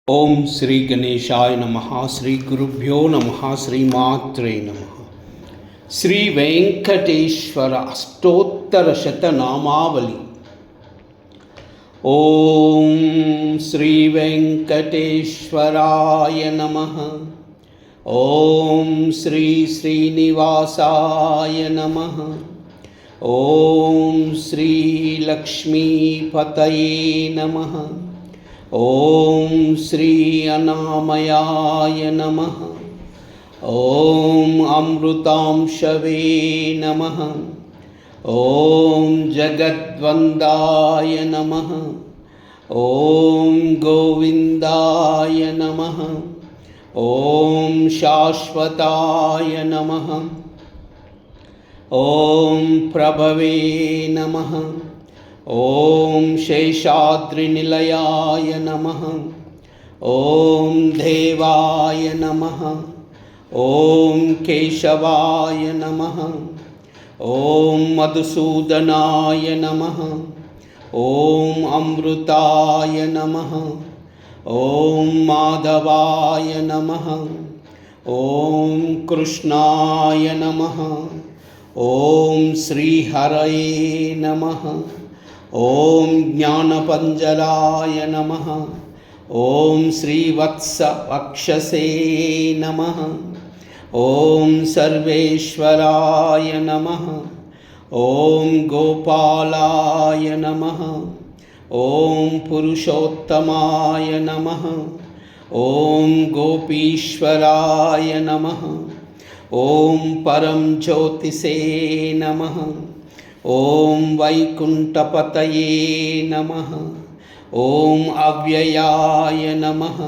ఓం శ్రీ గణేశాయ నమః. శ్రీ గురుభ్యో నమః. శ్రీమాత్రే నమః. శ్రీ వెంకటేశ్వర అష్టోత్తర శతనామావళి. ఓం శ్రీ వెంకటేశ్వరాయ నమః. ఓం శ్రీ శ్రీనివాసాయ నమః. ఓం శ్రీ లక్ష్మీపతయే నమః. ఓం శ్రీ అనామయాయ నమః. ఓం అమృతాంశవే నమః. ఓం జగద్వందాయ నమః. ఓం గోవిందాయ నమః. ఓం శాశ్వతాయ నమః. ఓం ప్రభవే నమః. ఓం శేషాద్రినిలయాయ నమః. ఓం దేవాయ నమః. ఓం కేశవాయ నమః. ఓం మధుసూదనాయ నమః. ఓం అమృతాయ నమః. ఓం మాధవాయ నమః. ఓం కృష్ణాయ నమః. ఓం శ్రీహరయే నమః. ఓం జ్ఞానపంజరాయ నమః. ఓం శ్రీవత్స వక్షసే నమః. ఓం సర్వేశ్వరాయ నమః. ఓం గోపాలాయ నమః. ఓం పురుషోత్తమాయ నమః. ఓం గోపీశ్వరాయ నమః. ఓం పరం జ్యోతిసే నమః. ఓం వైకుంఠపతయే నమః. ఓం అవ్యయాయ నమః.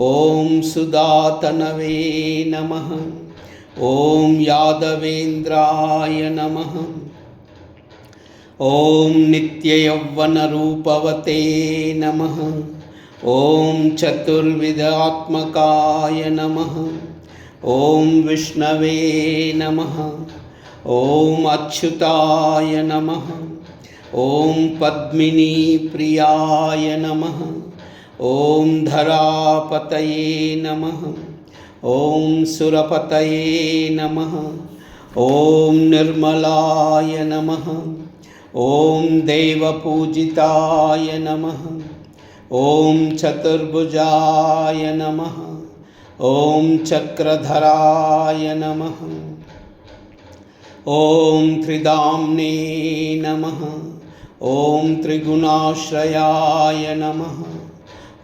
ఓం సుదాతనవే నమః. ఓం యాదవేంద్రాయ నమః. ఓం నిత్యయౌవనరూపవతే నమః. ఓం చతుర్విధాత్మకాయ నమః. ఓం విష్ణవే నమః. ఓం అచ్యుతాయ నమః. ఓం పద్మినీ ప్రియాయ నమః. ఓం ధరాపతయే నమః. ఓం సురపతయే నమః. ఓం నిర్మలాయ నమః. ఓం దేవపూజితాయ నమః. ఓం చతుర్భుజాయ నమః. ఓం చక్రధరాయ నమః. ఓం త్రిదామ్నే నమః. ఓం త్రిగుణాశ్రయాయ నమః.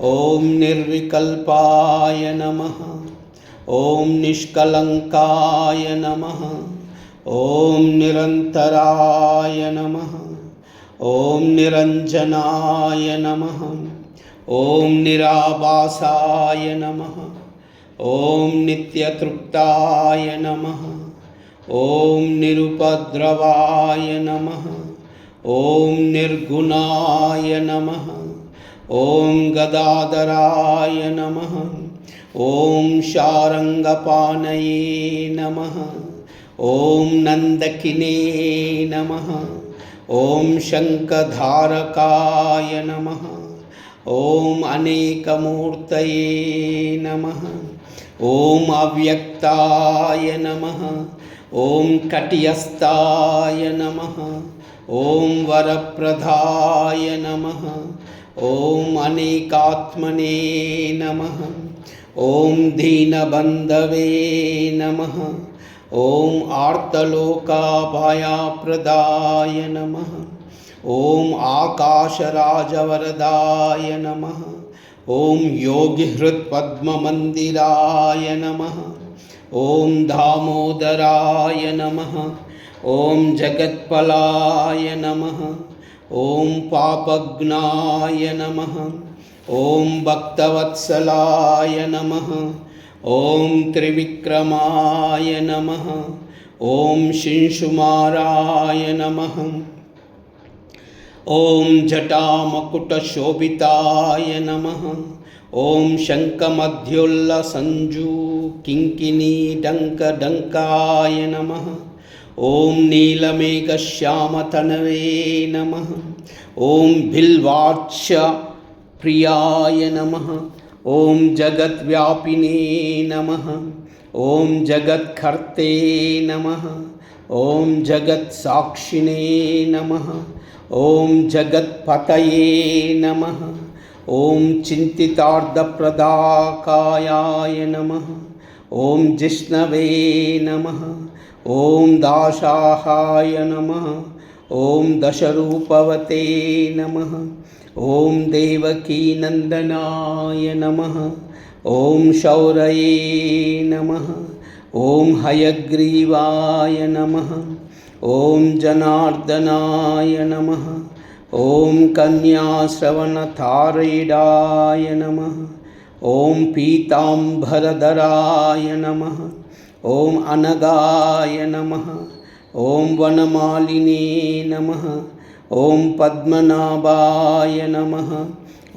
ఓం నిర్వికల్పాయ నమః. ఓం నిష్కలంకాయ నమః. ఓం నిరంతరాయ నమః. ఓం నిరంజనాయ నమః. ఓం నిరాభాసాయ నమః. ఓం నిత్యతృప్తాయ నమః. ఓం నిరుపద్రవాయ నమః. ఓం నిర్గుణాయ నమః. ఓం గదాధరాయ నమః. ఓం శారంగపాణయే నమః. ఓం నందకినే నమః. ఓం శంఖధారకాయ నమః. ఓం అనేకమూర్తయే నమః. ఓం అవ్యక్తాయ నమః. ఓం కటియస్తాయ నమః. ఓం వరప్రదాయ నమః. ఓం అనేకాత్మనే నమః. ఓం దీనబంధవే నమః. ఓం ఆర్తలోకాభయప్రదాయ నమః. ఓం ఆకాశరాజవరదాయ నమః. ఓం యోగిహృత్పద్మమందిరాయ నమః. ఓం దామోదరాయ నమః. ఓం జగత్పలాయ నమః. ఓం పాపజ్ఞాయ నమః. ఓం భక్తవత్సలాయ నమః. ఓం త్రివిక్రమాయ నమః. ఓం శింశుమారాయ నమః. ఓం జటామకుటశోభితాయ నమః. ఓం శంఖమధ్యోల్లసంజూ కింకిణీడంకడంకాయ నమః. ఓం నీలమేఘశ్యామతనవే నమః. ఓం బిల్వార్చ ప్రియాయ నమః. ॐ जगद्व्यापिने नमः। ॐ जगत्कर्ते नमः। ॐ जगत्साक्षिणे नमः। ॐ जगत्पतये नमः। ॐ चिन्तितार्थप्रदायकाय नमः। ॐ जिष्णवे नमः। ॐ दासाहाय नमः। ॐ दशरूपवते नमः। ॐ देवकीनन्दनाय नमः। ॐ शौरये नमः। ॐ हयग्रीवाय नमः। ॐ जनार्दनाय नमः। ॐ कन्याश्रवणतारिणाय नमः। ॐ पीताम्बरधराय नमः। ॐ अनगाय नमः। ॐ वनमालिने नमः। ॐ पद्मनाभाय नमः।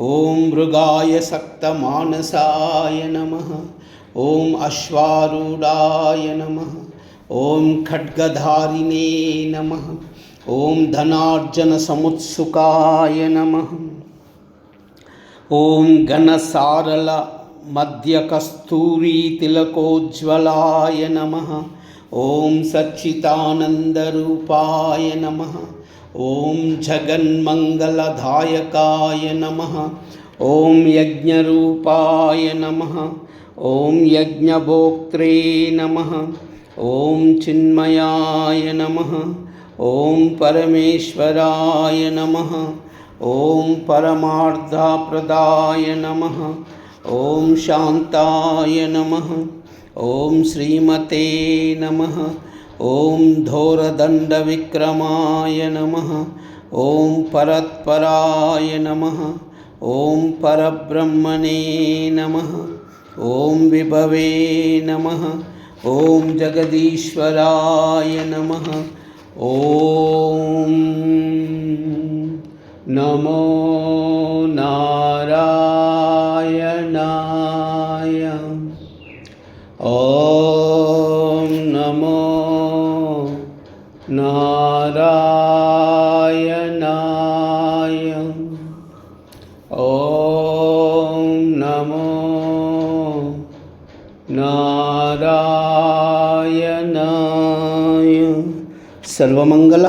ॐ मृगाय सक्तमानसाय नमः। ॐ अश्वारूढाय नमः। ॐ खड्गधारिणे नमः। ॐ धनार्जनसमुत्सुकाय नमः। ॐ घनसारल मध्यकस्तूरीतिलकोज्ज्वलाय नमः। ॐ सच्चिदानन्दरूपाय नमः। ॐ जगन्मङ्गलदायकाय नमः। ॐ यज्ञरूपाय नमः। ॐ यज्ञभोक्त्रे नमः। ॐ चिन्मयाय नमः। ॐ परमेश्वराय नमः। ॐ परमार्थप्रदाय नमः। ॐ शान्ताय नमः। ॐ श्रीमते नमः। ॐ धोरदण्डविक्रमाय नमः। ॐ परत्पराय नमः। ॐ परब्रह्मणे नमः। ॐ विभवे नमः। ॐ जगदीश्वराय नमः। ॐ नमो नारायणाय। ॐ नमो नारायणाय। ॐ नमो नारायणाय। सर्वमंगल।